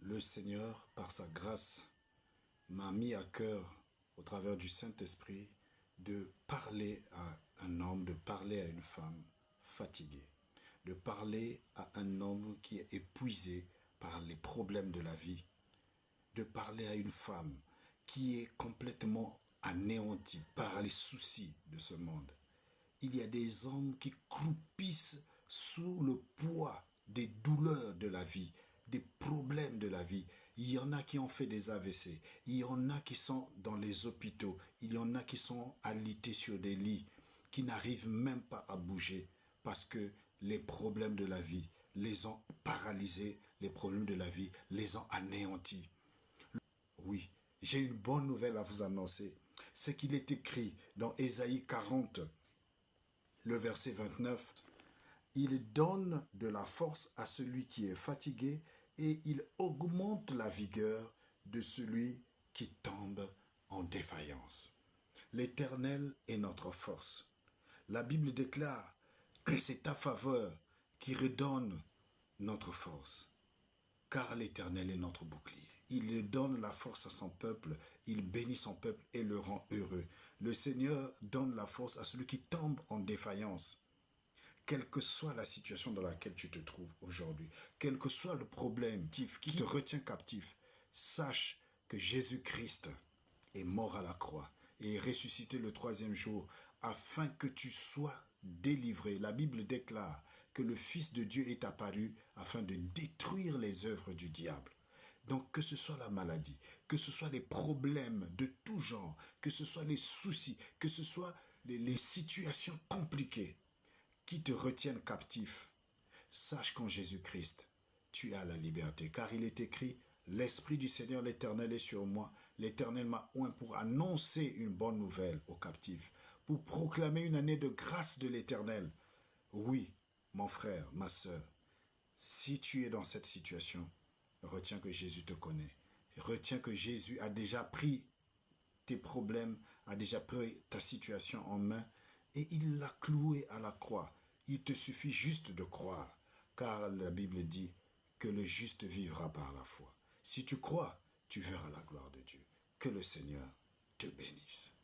Le Seigneur, par sa grâce, m'a mis à cœur, au travers du Saint-Esprit, de parler à un homme, de parler à une femme fatiguée, de parler à un homme qui est épuisé par les problèmes de la vie, de parler à une femme qui est complètement anéantie par les soucis de ce monde. Il y a des hommes qui croupissent sous le poids des douleurs de la vie, des problèmes de la vie. Il y en a qui ont fait des AVC, il y en a qui sont dans les hôpitaux, il y en a qui sont alités sur des lits, qui n'arrivent même pas à bouger parce que les problèmes de la vie les ont paralysés, les problèmes de la vie les ont anéantis. Oui, j'ai une bonne nouvelle à vous annoncer. C'est qu'il est écrit dans Ésaïe 40, le verset 29, « Il donne de la force à celui qui est fatigué et il augmente la vigueur de celui qui tombe en défaillance. » L'Éternel est notre force. La Bible déclare que c'est ta faveur qui redonne notre force. Car l'Éternel est notre bouclier. Il donne la force à son peuple, il bénit son peuple et le rend heureux. Le Seigneur donne la force à celui qui tombe en défaillance. Quelle que soit la situation dans laquelle tu te trouves aujourd'hui, quel que soit le problème qui te retient captif, sache que Jésus-Christ est mort à la croix et est ressuscité le troisième jour afin que tu sois délivré. La Bible déclare que le Fils de Dieu est apparu afin de détruire les œuvres du diable. Donc que ce soit la maladie, que ce soit les problèmes de tout genre, que ce soit les soucis, que ce soit les situations compliquées qui te retiennent captif, sache qu'en Jésus-Christ, tu as la liberté. Car il est écrit, l'Esprit du Seigneur l'Éternel est sur moi. L'Éternel m'a oint pour annoncer une bonne nouvelle aux captifs, pour proclamer une année de grâce de l'Éternel. Oui, mon frère, ma sœur, si tu es dans cette situation, retiens que Jésus te connaît. Retiens que Jésus a déjà pris tes problèmes, a déjà pris ta situation en main et il l'a cloué à la croix. Il te suffit juste de croire, car la Bible dit que le juste vivra par la foi. Si tu crois, tu verras la gloire de Dieu. Que le Seigneur te bénisse.